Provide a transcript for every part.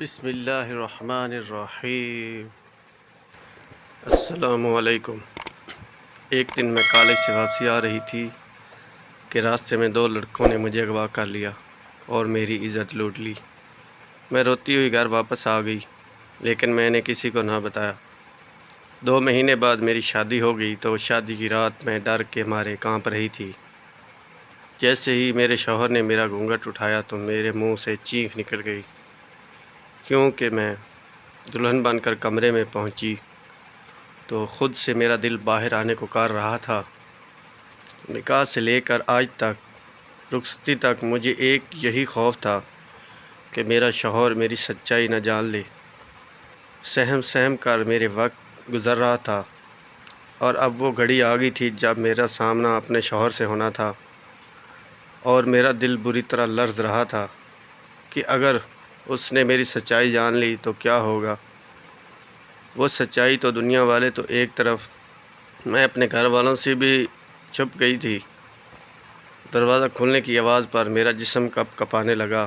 بسم اللہ الرحمن الرحیم۔ السلام علیکم۔ ایک دن میں کالج سے واپسی آ رہی تھی کہ راستے میں دو لڑکوں نے مجھے اغوا کر لیا اور میری عزت لوٹ لی۔ میں روتی ہوئی گھر واپس آ گئی، لیکن میں نے کسی کو نہ بتایا۔ 2 مہینے بعد میری شادی ہو گئی تو شادی کی رات میں ڈر کے مارے کانپ رہی تھی۔ جیسے ہی میرے شوہر نے میرا گھونگھٹ اٹھایا تو میرے منہ سے چینخ نکل گئی، کیونکہ میں دلہن بن کر کمرے میں پہنچی تو خود سے میرا دل باہر آنے کو کر رہا تھا۔ نکاح سے لے کر آج تک، رخصتی تک، مجھے ایک یہی خوف تھا کہ میرا شوہر میری سچائی نہ جان لے۔ سہم سہم کر میرے وقت گزر رہا تھا، اور اب وہ گھڑی آ گئی تھی جب میرا سامنا اپنے شوہر سے ہونا تھا، اور میرا دل بری طرح لرز رہا تھا کہ اگر اس نے میری سچائی جان لی تو کیا ہوگا۔ وہ سچائی تو دنیا والے تو ایک طرف، میں اپنے گھر والوں سے بھی چھپ گئی تھی۔ دروازہ کھلنے کی آواز پر میرا جسم کپ کپانے لگا۔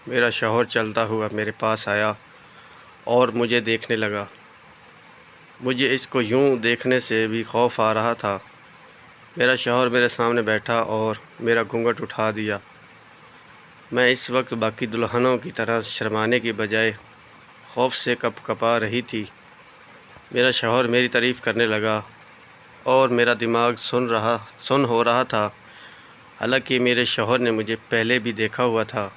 میرا شوہر چلتا ہوا میرے پاس آیا اور مجھے دیکھنے لگا۔ مجھے اس کو یوں دیکھنے سے بھی خوف آ رہا تھا۔ میرا شوہر میرے سامنے بیٹھا اور میرا گھونگھٹ اٹھا دیا۔ میں اس وقت باقی دلہنوں کی طرح شرمانے کی بجائے خوف سے کپ کپا رہی تھی۔ میرا شوہر میری تعریف کرنے لگا اور میرا دماغ سن ہو رہا تھا۔ حالانکہ میرے شوہر نے مجھے پہلے بھی دیکھا ہوا تھا۔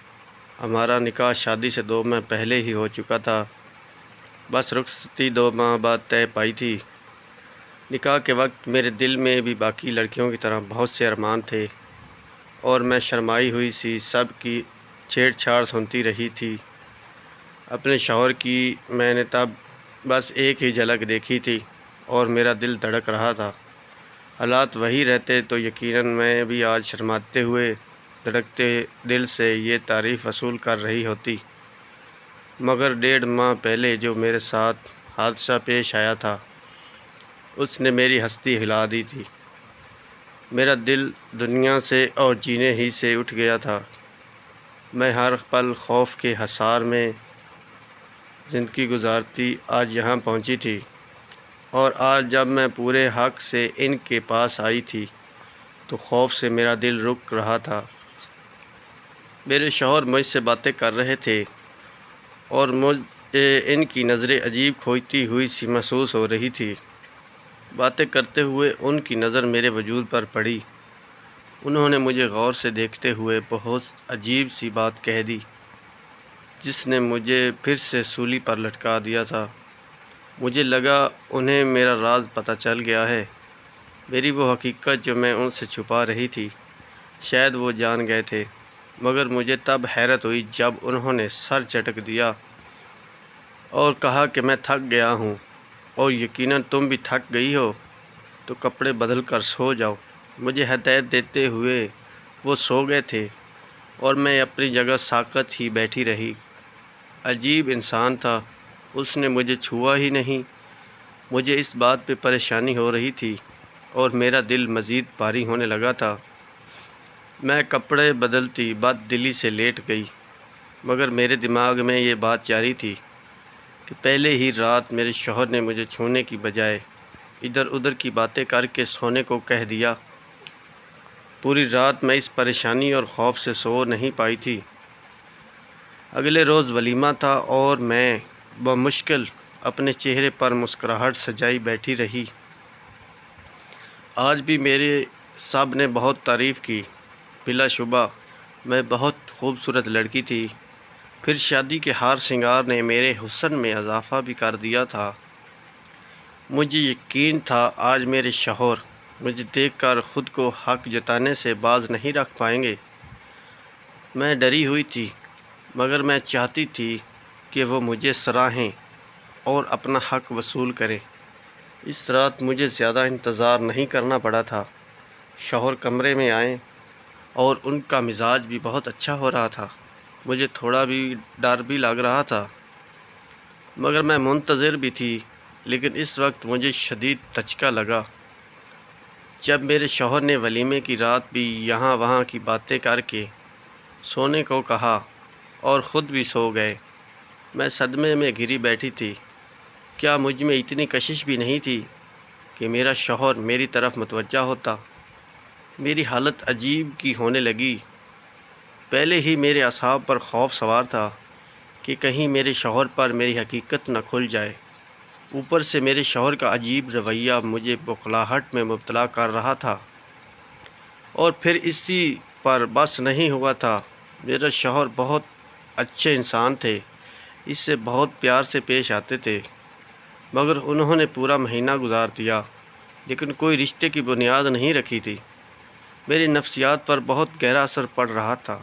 ہمارا نکاح شادی سے 2 ماہ پہلے ہی ہو چکا تھا، بس رخصتی 2 ماہ بعد طے پائی تھی۔ نکاح کے وقت میرے دل میں بھی باقی لڑکیوں کی طرح بہت سے ارمان تھے، اور میں شرمائی ہوئی سی سب کی چھیڑ چھاڑ سنتی رہی تھی۔ اپنے شوہر کی میں نے تب بس ایک ہی جھلک دیکھی تھی اور میرا دل دھڑک رہا تھا۔ حالات وہی رہتے تو یقیناً میں بھی آج شرماتے ہوئے دھڑکتے دل سے یہ تعریف وصول کر رہی ہوتی، مگر 1.5 ماہ پہلے جو میرے ساتھ حادثہ پیش آیا تھا اس نے میری ہستی ہلا دی تھی۔ میرا دل دنیا سے اور جینے ہی سے اٹھ گیا تھا۔ میں ہر پل خوف کے حصار میں زندگی گزارتی آج یہاں پہنچی تھی، اور آج جب میں پورے حق سے ان کے پاس آئی تھی تو خوف سے میرا دل رک رہا تھا۔ میرے شوہر مجھ سے باتیں کر رہے تھے اور مجھے ان کی نظریں عجیب کھوتی ہوئی سی محسوس ہو رہی تھی۔ باتیں کرتے ہوئے ان کی نظر میرے وجود پر پڑی۔ انہوں نے مجھے غور سے دیکھتے ہوئے بہت عجیب سی بات کہہ دی جس نے مجھے پھر سے سولی پر لٹکا دیا تھا۔ مجھے لگا انہیں میرا راز پتہ چل گیا ہے، میری وہ حقیقت جو میں ان سے چھپا رہی تھی، شاید وہ جان گئے تھے۔ مگر مجھے تب حیرت ہوئی جب انہوں نے سر جھٹک دیا اور کہا کہ میں تھک گیا ہوں، اور یقیناً تم بھی تھک گئی ہو، تو کپڑے بدل کر سو جاؤ۔ مجھے ہدایت دیتے ہوئے وہ سو گئے تھے اور میں اپنی جگہ ساکت ہی بیٹھی رہی۔ عجیب انسان تھا، اس نے مجھے چھوا ہی نہیں۔ مجھے اس بات پہ پریشانی ہو رہی تھی اور میرا دل مزید بھاری ہونے لگا تھا۔ میں کپڑے بدلتی بد دلی سے لیٹ گئی، مگر میرے دماغ میں یہ بات جاری تھی کہ پہلے ہی رات میرے شوہر نے مجھے چھونے کی بجائے ادھر ادھر کی باتیں کر کے سونے کو کہہ دیا۔ پوری رات میں اس پریشانی اور خوف سے سو نہیں پائی تھی۔ اگلے روز ولیمہ تھا اور میں بمشکل اپنے چہرے پر مسکراہٹ سجائی بیٹھی رہی۔ آج بھی میرے سب نے بہت تعریف کی۔ بلا شبہ میں بہت خوبصورت لڑکی تھی۔ پھر شادی کے ہار سنگار نے میرے حسن میں اضافہ بھی کر دیا تھا۔ مجھے یقین تھا آج میرے شوہر مجھے دیکھ کر خود کو حق جتانے سے باز نہیں رکھ پائیں گے۔ میں ڈری ہوئی تھی، مگر میں چاہتی تھی کہ وہ مجھے سراہیں اور اپنا حق وصول کریں۔ اس رات مجھے زیادہ انتظار نہیں کرنا پڑا تھا۔ شوہر کمرے میں آئے اور ان کا مزاج بھی بہت اچھا ہو رہا تھا۔ مجھے تھوڑا بھی ڈر بھی لگ رہا تھا، مگر میں منتظر بھی تھی۔ لیکن اس وقت مجھے شدید دھچکا لگا جب میرے شوہر نے ولیمے کی رات بھی یہاں وہاں کی باتیں کر کے سونے کو کہا اور خود بھی سو گئے۔ میں صدمے میں گھری بیٹھی تھی۔ کیا مجھ میں اتنی کشش بھی نہیں تھی کہ میرا شوہر میری طرف متوجہ ہوتا؟ میری حالت عجیب کی ہونے لگی۔ پہلے ہی میرے اعصاب پر خوف سوار تھا کہ کہیں میرے شوہر پر میری حقیقت نہ کھل جائے۔ اوپر سے میرے شوہر کا عجیب رویہ مجھے بخلاہٹ میں مبتلا کر رہا تھا۔ اور پھر اسی پر بس نہیں ہوا تھا۔ میرا شوہر بہت اچھے انسان تھے، اس سے بہت پیار سے پیش آتے تھے، مگر انہوں نے پورا مہینہ گزار دیا لیکن کوئی رشتے کی بنیاد نہیں رکھی تھی۔ میری نفسیات پر بہت گہرا اثر پڑ رہا تھا۔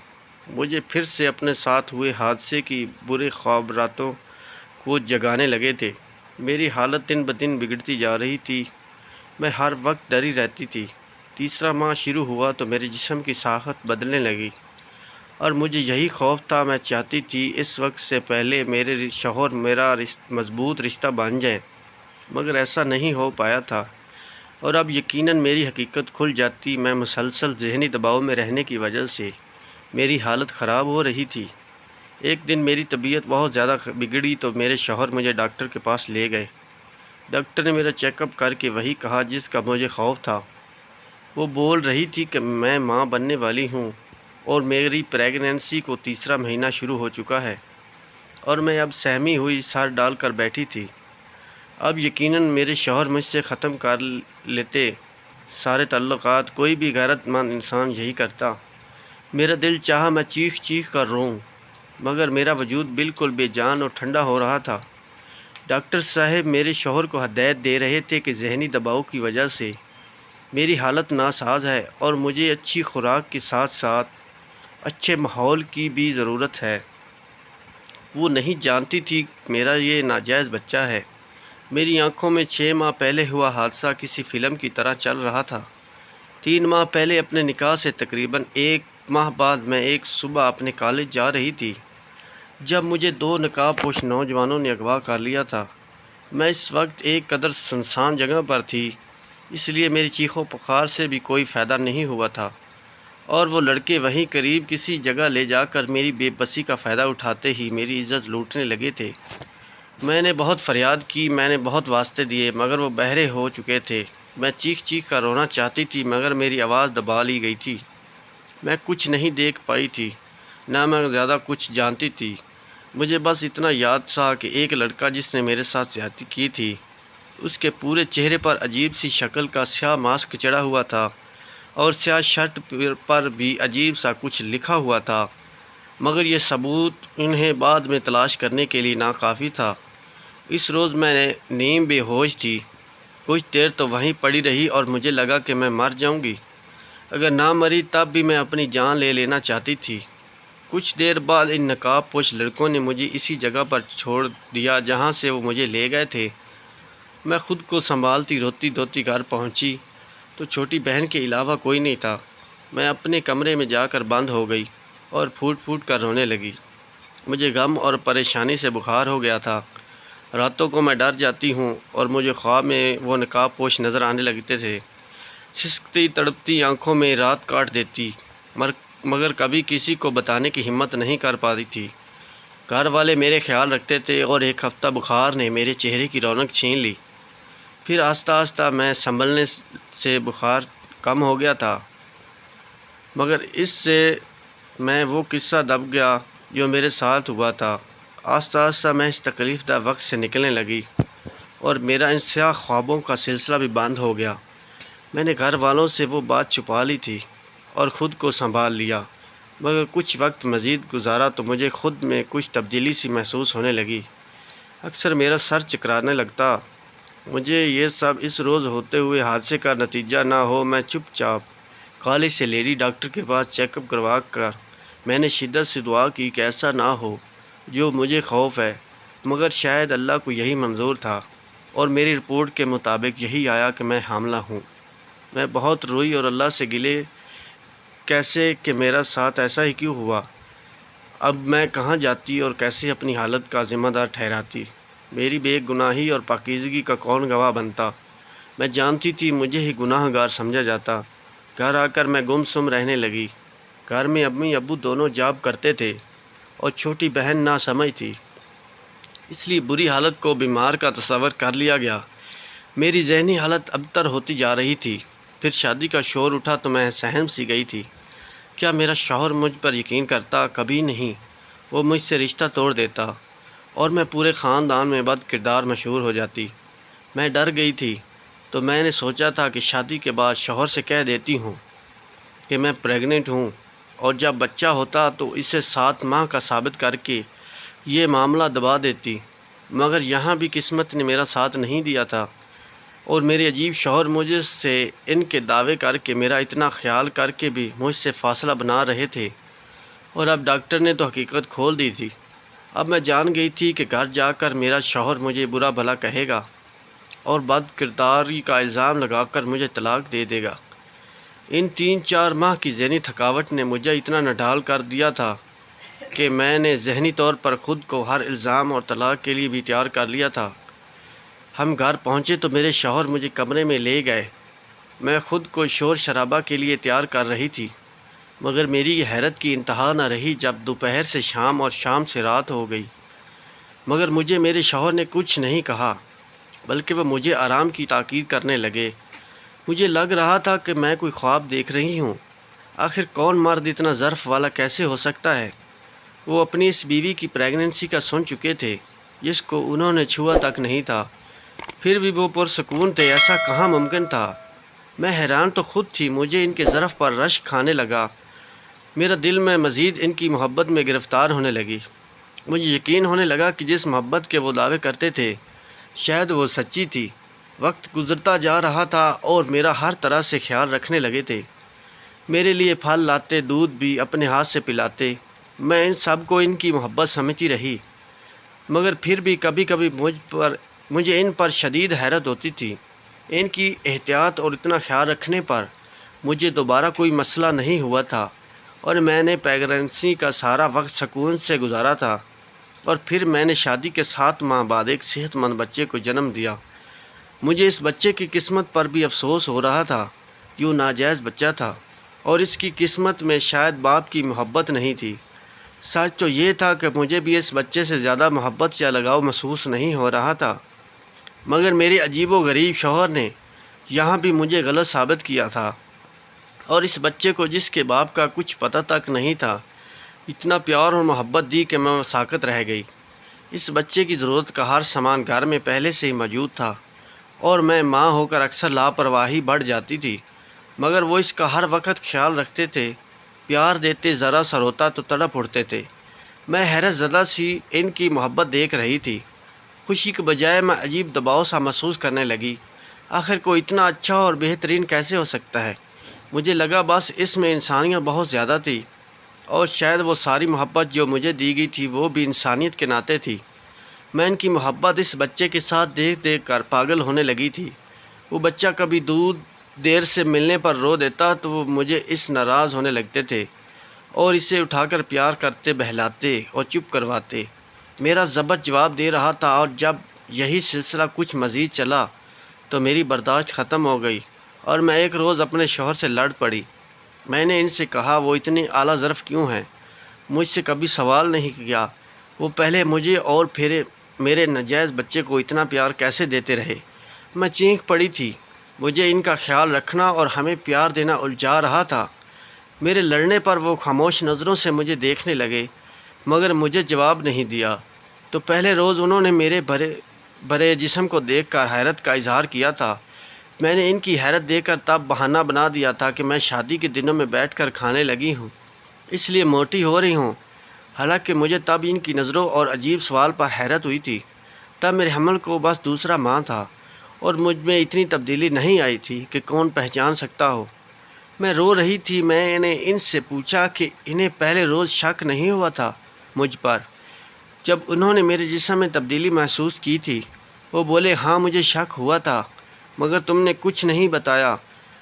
مجھے پھر سے اپنے ساتھ ہوئے حادثے کی برے خاطراتوں کو جگانے لگے تھے۔ میری حالت دن بدن بگڑتی جا رہی تھی۔ میں ہر وقت ڈری رہتی تھی۔ تیسرا ماہ شروع ہوا تو میرے جسم کی ساخت بدلنے لگی اور مجھے یہی خوف تھا۔ میں چاہتی تھی اس وقت سے پہلے میرے شوہر میرا مضبوط رشتہ بن جائیں، مگر ایسا نہیں ہو پایا تھا۔ اور اب یقیناً میری حقیقت کھل جاتی۔ میں مسلسل ذہنی دباؤ میں رہنے کی وجہ سے میری حالت خراب ہو رہی تھی۔ ایک دن میری طبیعت بہت زیادہ بگڑی تو میرے شوہر مجھے ڈاکٹر کے پاس لے گئے۔ ڈاکٹر نے میرا چیک اپ کر کے وہی کہا جس کا مجھے خوف تھا۔ وہ بول رہی تھی کہ میں ماں بننے والی ہوں اور میری پریگنینسی کو تیسرا مہینہ شروع ہو چکا ہے، اور میں اب سہمی ہوئی سر ڈال کر بیٹھی تھی۔ اب یقیناً میرے شوہر مجھ سے ختم کر لیتے سارے تعلقات۔ کوئی بھی غیرت مند انسان یہی کرتا۔ میرا دل چاہا میں چیخ چیخ کر روں، مگر میرا وجود بالکل بے جان اور ٹھنڈا ہو رہا تھا۔ ڈاکٹر صاحب میرے شوہر کو ہدایت دے رہے تھے کہ ذہنی دباؤ کی وجہ سے میری حالت ناساز ہے اور مجھے اچھی خوراک کے ساتھ ساتھ اچھے ماحول کی بھی ضرورت ہے۔ وہ نہیں جانتی تھی میرا یہ ناجائز بچہ ہے۔ میری آنکھوں میں 6 ماہ پہلے ہوا حادثہ کسی فلم کی طرح چل رہا تھا۔ 3 ماہ پہلے اپنے نکاح سے تقریباً 1 ماہ بعد میں ایک صبح اپنے کالج جا رہی تھی جب مجھے 2 نقاب پوش نوجوانوں نے اغوا کر لیا تھا۔ میں اس وقت ایک قدر سنسان جگہ پر تھی، اس لیے میری چیخوں پکار سے بھی کوئی فائدہ نہیں ہوا تھا، اور وہ لڑکے وہیں قریب کسی جگہ لے جا کر میری بے بسی کا فائدہ اٹھاتے ہی میری عزت لوٹنے لگے تھے۔ میں نے بہت فریاد کی، میں نے بہت واسطے دیے، مگر وہ بہرے ہو چکے تھے۔ میں چیخ چیخ کر رونا چاہتی تھی مگر میری آواز دبا لی گئی تھی۔ میں کچھ نہیں دیکھ پائی تھی، نہ میں زیادہ کچھ جانتی تھی۔ مجھے بس اتنا یاد تھا کہ ایک لڑکا جس نے میرے ساتھ زیادتی کی تھی، اس کے پورے چہرے پر عجیب سی شکل کا سیاہ ماسک چڑھا ہوا تھا اور سیاہ شرٹ پر بھی عجیب سا کچھ لکھا ہوا تھا، مگر یہ ثبوت انہیں بعد میں تلاش کرنے کے لیے ناکافی تھا۔ اس روز میں نیم بے ہوش تھی۔ کچھ دیر تو وہیں پڑی رہی اور مجھے لگا کہ میں مر جاؤں گی۔ اگر نہ مری تب بھی میں اپنی جان لے لینا چاہتی تھی۔ کچھ دیر بعد ان نقاب پوش لڑکوں نے مجھے اسی جگہ پر چھوڑ دیا جہاں سے وہ مجھے لے گئے تھے۔ میں خود کو سنبھالتی روتی دھوتی گھر پہنچی تو چھوٹی بہن کے علاوہ کوئی نہیں تھا۔ میں اپنے کمرے میں جا کر بند ہو گئی اور پھوٹ پھوٹ کر رونے لگی۔ مجھے غم اور پریشانی سے بخار ہو گیا تھا۔ راتوں کو میں ڈر جاتی ہوں اور مجھے خواب میں وہ نقاب پوش نظر آنے لگتے تھے۔ سسکتی تڑپتی آنکھوں میں رات کاٹ دیتی، مگر کبھی کسی کو بتانے کی ہمت نہیں کر پاتی تھی۔ گھر والے میرے خیال رکھتے تھے اور ایک ہفتہ بخار نے میرے چہرے کی رونق چھین لی۔ پھر آہستہ آہستہ میں سنبھلنے سے بخار کم ہو گیا تھا، مگر اس سے میں وہ قصہ دب گیا جو میرے ساتھ ہوا تھا۔ آہستہ آہستہ میں اس تکلیف دہ وقت سے نکلنے لگی اور میرا ان سیاہ خوابوں کا سلسلہ بھی بند ہو گیا۔ میں نے گھر والوں سے وہ بات چھپا لی تھی اور خود کو سنبھال لیا، مگر کچھ وقت مزید گزارا تو مجھے خود میں کچھ تبدیلی سی محسوس ہونے لگی۔ اکثر میرا سر چکرانے لگتا۔ مجھے یہ سب اس روز ہوتے ہوئے حادثے کا نتیجہ نہ ہو۔ میں چپ چاپ کالج سے لیڈی ڈاکٹر کے پاس چیک اپ کروا کر میں نے شدت سے دعا کی کہ ایسا نہ ہو جو مجھے خوف ہے، مگر شاید اللہ کو یہی منظور تھا اور میری رپورٹ کے مطابق یہی آیا کہ میں حاملہ ہوں۔ میں بہت روئی اور اللہ سے گلے کیسے کہ میرا ساتھ ایسا ہی کیوں ہوا۔ اب میں کہاں جاتی اور کیسے اپنی حالت کا ذمہ دار ٹھہراتی؟ میری بے گناہی اور پاکیزگی کا کون گواہ بنتا؟ میں جانتی تھی مجھے ہی گناہ گار سمجھا جاتا۔ گھر آ کر میں گم سم رہنے لگی۔ گھر میں امی ابو دونوں جاب کرتے تھے اور چھوٹی بہن ناسمجھ تھی۔ اس لیے بری حالت کو بیمار کا تصور کر لیا گیا۔ میری ذہنی حالت ابتر ہوتی جا رہی تھی۔ پھر شادی کا شور اٹھا تو میں سہم سی گئی تھی۔ کیا میرا شوہر مجھ پر یقین کرتا؟ کبھی نہیں۔ وہ مجھ سے رشتہ توڑ دیتا اور میں پورے خاندان میں بد کردار مشہور ہو جاتی۔ میں ڈر گئی تھی، تو میں نے سوچا تھا کہ شادی کے بعد شوہر سے کہہ دیتی ہوں کہ میں پریگننٹ ہوں، اور جب بچہ ہوتا تو اسے 7 ماہ کا ثابت کر کے یہ معاملہ دبا دیتی۔ مگر یہاں بھی قسمت نے میرا ساتھ نہیں دیا تھا، اور میرے عجیب شوہر مجھ سے ان کے دعوے کر کے میرا اتنا خیال کر کے بھی مجھ سے فاصلہ بنا رہے تھے۔ اور اب ڈاکٹر نے تو حقیقت کھول دی تھی۔ اب میں جان گئی تھی کہ گھر جا کر میرا شوہر مجھے برا بھلا کہے گا اور بد کرداری کا الزام لگا کر مجھے طلاق دے دے گا۔ ان 3-4 ماہ کی ذہنی تھکاوٹ نے مجھے اتنا نڈھال کر دیا تھا کہ میں نے ذہنی طور پر خود کو ہر الزام اور طلاق کے لیے بھی تیار کر لیا تھا۔ ہم گھر پہنچے تو میرے شوہر مجھے کمرے میں لے گئے۔ میں خود کو شور شرابہ کے لیے تیار کر رہی تھی، مگر میری یہ حیرت کی انتہا نہ رہی جب دوپہر سے شام اور شام سے رات ہو گئی، مگر مجھے میرے شوہر نے کچھ نہیں کہا، بلکہ وہ مجھے آرام کی تاکید کرنے لگے۔ مجھے لگ رہا تھا کہ میں کوئی خواب دیکھ رہی ہوں۔ آخر کون مرد اتنا ظرف والا کیسے ہو سکتا ہے؟ وہ اپنی اس بیوی کی پریگننسی کا سن چکے تھے، جس کو انہوں نے چھوا تک نہیں تھا، پھر بھی وہ پرسکون تھے۔ ایسا کہاں ممکن تھا؟ میں حیران تو خود تھی، مجھے ان کے ظرف پر رشک کھانے لگا۔ میرا دل میں مزید ان کی محبت میں گرفتار ہونے لگی۔ مجھے یقین ہونے لگا کہ جس محبت کے وہ دعوے کرتے تھے شاید وہ سچی تھی۔ وقت گزرتا جا رہا تھا اور میرا ہر طرح سے خیال رکھنے لگے تھے۔ میرے لیے پھل لاتے، دودھ بھی اپنے ہاتھ سے پلاتے۔ میں ان سب کو ان کی محبت سمجھتی رہی، مگر پھر بھی کبھی کبھی مجھے ان پر شدید حیرت ہوتی تھی۔ ان کی احتیاط اور اتنا خیال رکھنے پر مجھے دوبارہ کوئی مسئلہ نہیں ہوا تھا، اور میں نے پریگننسی کا سارا وقت سکون سے گزارا تھا۔ اور پھر میں نے شادی کے 7 ماہ بعد ایک صحت مند بچے کو جنم دیا۔ مجھے اس بچے کی قسمت پر بھی افسوس ہو رہا تھا کہ وہ ناجائز بچہ تھا، اور اس کی قسمت میں شاید باپ کی محبت نہیں تھی۔ سچ تو یہ تھا کہ مجھے بھی اس بچے سے زیادہ محبت یا لگاؤ محسوس نہیں ہو رہا تھا، مگر میرے عجیب و غریب شوہر نے یہاں بھی مجھے غلط ثابت کیا تھا، اور اس بچے کو جس کے باپ کا کچھ پتہ تک نہیں تھا اتنا پیار اور محبت دی کہ میں ساکت رہ گئی۔ اس بچے کی ضرورت کا ہر سامان گھر میں پہلے سے ہی موجود تھا، اور میں ماں ہو کر اکثر لاپرواہی بڑھ جاتی تھی، مگر وہ اس کا ہر وقت خیال رکھتے تھے، پیار دیتے، ذرا سا روتا تو تڑپ اٹھتے تھے۔ میں حیرت زدہ سی ان کی محبت دیکھ رہی تھی۔ خوشی کے بجائے میں عجیب دباؤ سا محسوس کرنے لگی۔ آخر کوئی اتنا اچھا اور بہترین کیسے ہو سکتا ہے؟ مجھے لگا بس اس میں انسانیت بہت زیادہ تھی، اور شاید وہ ساری محبت جو مجھے دی گئی تھی وہ بھی انسانیت کے ناطے تھی۔ میں ان کی محبت اس بچے کے ساتھ دیکھ دیکھ کر پاگل ہونے لگی تھی۔ وہ بچہ کبھی دیر سے ملنے پر رو دیتا تو وہ مجھے اس ناراض ہونے لگتے تھے، اور اسے اٹھا کر پیار کرتے، بہلاتے اور چپ کرواتے۔ میرا ضبط جواب دے رہا تھا، اور جب یہی سلسلہ کچھ مزید چلا تو میری برداشت ختم ہو گئی، اور میں ایک روز اپنے شوہر سے لڑ پڑی۔ میں نے ان سے کہا وہ اتنی اعلیٰ ظرف کیوں ہیں؟ مجھ سے کبھی سوال نہیں کیا۔ وہ پہلے مجھے اور پھر میرے ناجائز بچے کو اتنا پیار کیسے دیتے رہے؟ میں چینخ پڑی تھی۔ مجھے ان کا خیال رکھنا اور ہمیں پیار دینا الجھا رہا تھا۔ میرے لڑنے پر وہ خاموش نظروں سے مجھے دیکھنے لگے، مگر مجھے جواب نہیں دیا۔ تو پہلے روز انہوں نے میرے بھرے جسم کو دیکھ کر حیرت کا اظہار کیا تھا۔ میں نے ان کی حیرت دیکھ کر تب بہانہ بنا دیا تھا کہ میں شادی کے دنوں میں بیٹھ کر کھانے لگی ہوں، اس لیے موٹی ہو رہی ہوں۔ حالانکہ مجھے تب ان کی نظروں اور عجیب سوال پر حیرت ہوئی تھی۔ تب میرے حمل کو بس دوسرا ماہ تھا، اور مجھ میں اتنی تبدیلی نہیں آئی تھی کہ کون پہچان سکتا ہو۔ میں رو رہی تھی۔ میں نے ان سے پوچھا کہ انہیں پہلے روز شک نہیں ہوا تھا مجھ پر جب انہوں نے میرے جسم میں تبدیلی محسوس کی تھی؟ وہ بولے ہاں مجھے شک ہوا تھا، مگر تم نے کچھ نہیں بتایا۔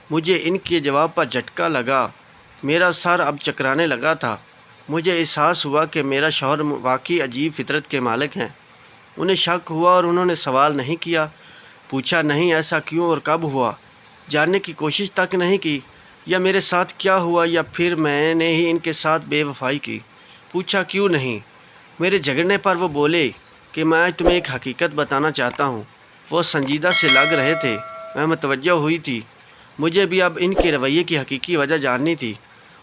مجھے ان کے جواب پر جھٹکا لگا۔ میرا سر اب چکرانے لگا تھا۔ مجھے احساس ہوا کہ میرا شوہر واقعی عجیب فطرت کے مالک ہیں۔ انہیں شک ہوا اور انہوں نے سوال نہیں کیا، پوچھا نہیں ایسا کیوں اور کب ہوا، جاننے کی کوشش تک نہیں کی، یا میرے ساتھ کیا ہوا، یا پھر میں نے ہی ان کے ساتھ بے وفائی کی۔ پوچھا کیوں نہیں؟ میرے جھگڑنے پر وہ بولے کہ میں آج تمہیں ایک حقیقت بتانا چاہتا ہوں۔ وہ سنجیدہ سے لگ رہے تھے۔ میں متوجہ ہوئی تھی۔ مجھے بھی اب ان کے رویے کی حقیقی وجہ جاننی تھی،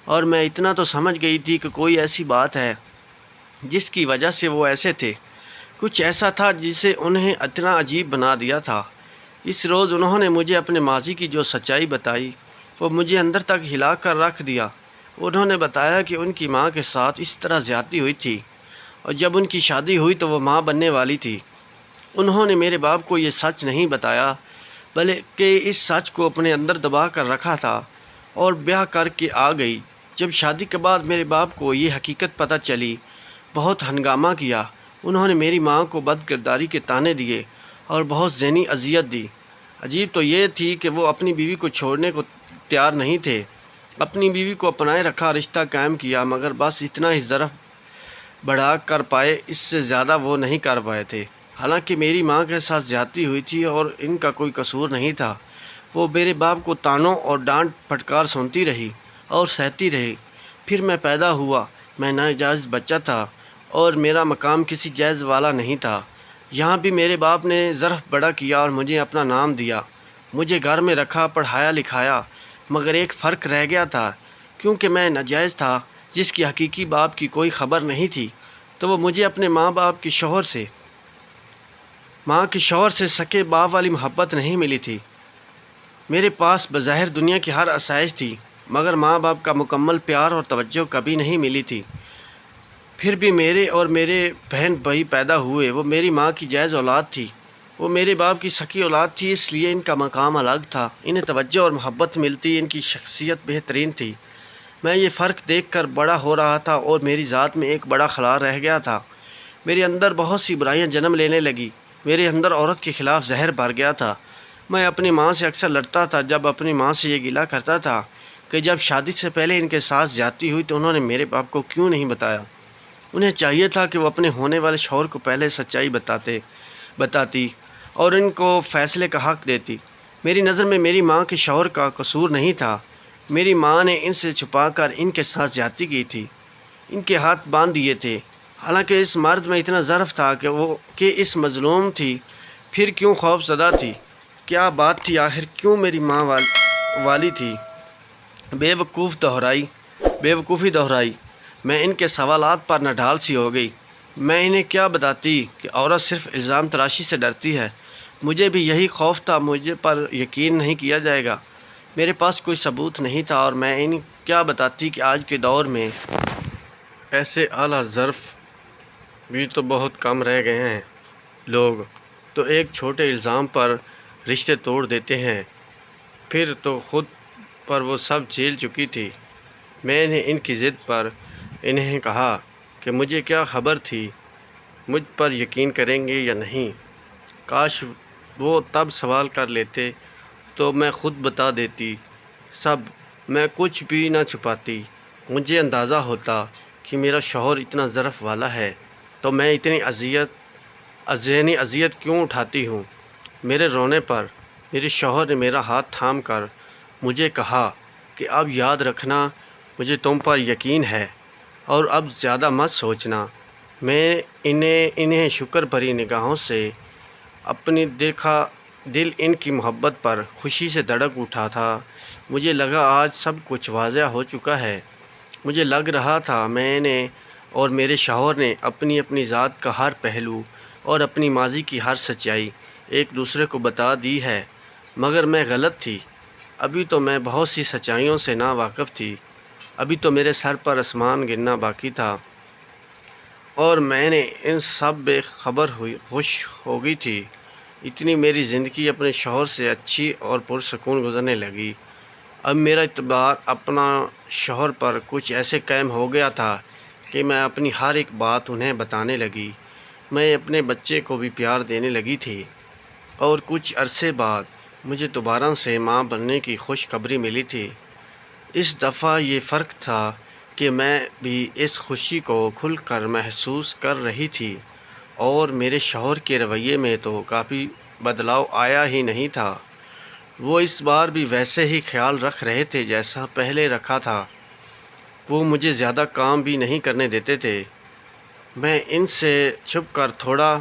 اور میں اتنا تو سمجھ گئی تھی کہ کوئی ایسی بات ہے جس کی وجہ سے وہ ایسے تھے۔ کچھ ایسا تھا جسے انہیں اتنا عجیب بنا دیا تھا۔ اس روز انہوں نے مجھے اپنے ماضی کی جو سچائی بتائی وہ مجھے اندر تک ہلا کر رکھ دیا۔ انہوں نے بتایا کہ ان کی ماں کے ساتھ اس طرح زیادتی ہوئی تھی، اور جب ان کی شادی ہوئی تو وہ ماں بننے والی تھی۔ انہوں نے میرے باپ کو یہ سچ نہیں بتایا، بلکہ اس سچ کو اپنے اندر دبا کر رکھا تھا اور بیاہ کر کے آ گئی۔ جب شادی کے بعد میرے باپ کو یہ حقیقت پتہ چلی، بہت ہنگامہ کیا۔ انہوں نے میری ماں کو بد کرداری کے طعنے دیے اور بہت ذہنی اذیت دی۔ عجیب تو یہ تھی کہ وہ اپنی بیوی کو چھوڑنے کو تیار نہیں تھے۔ اپنی بیوی کو اپنائے رکھا، رشتہ قائم کیا، مگر بس اتنا ہی ظرف بڑھا کر پائے، اس سے زیادہ وہ نہیں کر پائے تھے۔ حالانکہ میری ماں کے ساتھ زیادتی ہوئی تھی اور ان کا کوئی قصور نہیں تھا۔ وہ میرے باپ کو طعنوں اور ڈانٹ پھٹکار سنتی رہی اور سہتی رہی۔ پھر میں پیدا ہوا۔ میں ناجائز بچہ تھا اور میرا مقام کسی جائز والا نہیں تھا۔ یہاں بھی میرے باپ نے ظرف بڑا کیا اور مجھے اپنا نام دیا، مجھے گھر میں رکھا، پڑھایا لکھایا، مگر ایک فرق رہ گیا تھا۔ کیونکہ میں ناجائز تھا، جس کی حقیقی باپ کی کوئی خبر نہیں تھی، تو وہ مجھے اپنے ماں کے شوہر سے سکے باپ والی محبت نہیں ملی تھی۔ میرے پاس بظاہر دنیا کی ہر آسائش تھی، مگر ماں باپ کا مکمل پیار اور توجہ کبھی نہیں ملی تھی۔ پھر بھی میرے اور میرے بہن بھائی پیدا ہوئے، وہ میری ماں کی جائز اولاد تھی، وہ میرے باپ کی سکی اولاد تھی، اس لیے ان کا مقام الگ تھا، انہیں توجہ اور محبت ملتی، ان کی شخصیت بہترین تھی۔ میں یہ فرق دیکھ کر بڑا ہو رہا تھا اور میری ذات میں ایک بڑا خلا رہ گیا تھا۔ میرے اندر بہت سی برائیاں جنم لینے لگی، میرے اندر عورت کے خلاف زہر بھر گیا تھا۔ میں اپنی ماں سے اکثر لڑتا تھا، جب اپنی ماں سے یہ گلہ کرتا تھا کہ جب شادی سے پہلے ان کے ساتھ زیادتی ہوئی تو انہوں نے میرے باپ کو کیوں نہیں بتایا۔ انہیں چاہیے تھا کہ وہ اپنے ہونے والے شوہر کو پہلے سچائی بتاتی اور ان کو فیصلے کا حق دیتی۔ میری نظر میں میری ماں کے شوہر کا قصور نہیں تھا۔ میری ماں نے ان سے چھپا کر ان کے ساتھ زیادتی کی تھی، ان کے ہاتھ باندھ دیے تھے۔ حالانکہ اس مرد میں اتنا ظرف تھا کہ اس مظلوم تھی، پھر کیوں خوف زدہ تھی؟ کیا بات تھی آخر؟ کیوں میری ماں والی تھی؟ بیوقوفی دہرائی۔ میں ان کے سوالات پر نڈھال سی ہو گئی۔ میں انہیں کیا بتاتی کہ عورت صرف الزام تراشی سے ڈرتی ہے؟ مجھے بھی یہی خوف تھا، مجھے پر یقین نہیں کیا جائے گا۔ میرے پاس کوئی ثبوت نہیں تھا، اور میں انہیں کیا بتاتی کہ آج کے دور میں ایسے اعلیٰ ظرف بھی تو بہت کم رہ گئے ہیں۔ لوگ تو ایک چھوٹے الزام پر رشتے توڑ دیتے ہیں، پھر تو خود پر وہ سب جھیل چکی تھی۔ میں نے ان کی ضد پر انہیں کہا کہ مجھے کیا خبر تھی مجھ پر یقین کریں گے یا نہیں۔ کاش وہ تب سوال کر لیتے تو میں خود بتا دیتی سب، میں کچھ بھی نہ چھپاتی۔ مجھے اندازہ ہوتا کہ میرا شوہر اتنا ظرف والا ہے تو میں اتنی ذہنی اذیت کیوں اٹھاتی ہوں۔ میرے رونے پر میرے شوہر نے میرا ہاتھ تھام کر مجھے کہا کہ اب یاد رکھنا، مجھے تم پر یقین ہے اور اب زیادہ مت سوچنا۔ میں انہیں شکر بھری نگاہوں سے اپنی دل ان کی محبت پر خوشی سے دھڑک اٹھا تھا۔ مجھے لگا آج سب کچھ واضح ہو چکا ہے۔ مجھے لگ رہا تھا میں نے اور میرے شوہر نے اپنی اپنی ذات کا ہر پہلو اور اپنی ماضی کی ہر سچائی ایک دوسرے کو بتا دی ہے، مگر میں غلط تھی۔ ابھی تو میں بہت سی سچائیوں سے نا واقف تھی، ابھی تو میرے سر پر آسمان گرنا باقی تھا، اور میں نے ان سب بے خبر خوش ہو گئی تھی۔ اتنی میری زندگی اپنے شوہر سے اچھی اور پرسکون گزرنے لگی۔ اب میرا اعتبار اپنا شوہر پر کچھ ایسے قائم ہو گیا تھا کہ میں اپنی ہر ایک بات انہیں بتانے لگی۔ میں اپنے بچے کو بھی پیار دینے لگی تھی، اور کچھ عرصے بعد مجھے دوبارہ سے ماں بننے کی خوشخبری ملی تھی۔ اس دفعہ یہ فرق تھا کہ میں بھی اس خوشی کو کھل کر محسوس کر رہی تھی، اور میرے شوہر کے رویے میں تو کافی بدلاؤ آیا ہی نہیں تھا۔ وہ اس بار بھی ویسے ہی خیال رکھ رہے تھے جیسا پہلے رکھا تھا۔ وہ مجھے زیادہ کام بھی نہیں کرنے دیتے تھے۔ میں ان سے چھپ کر تھوڑا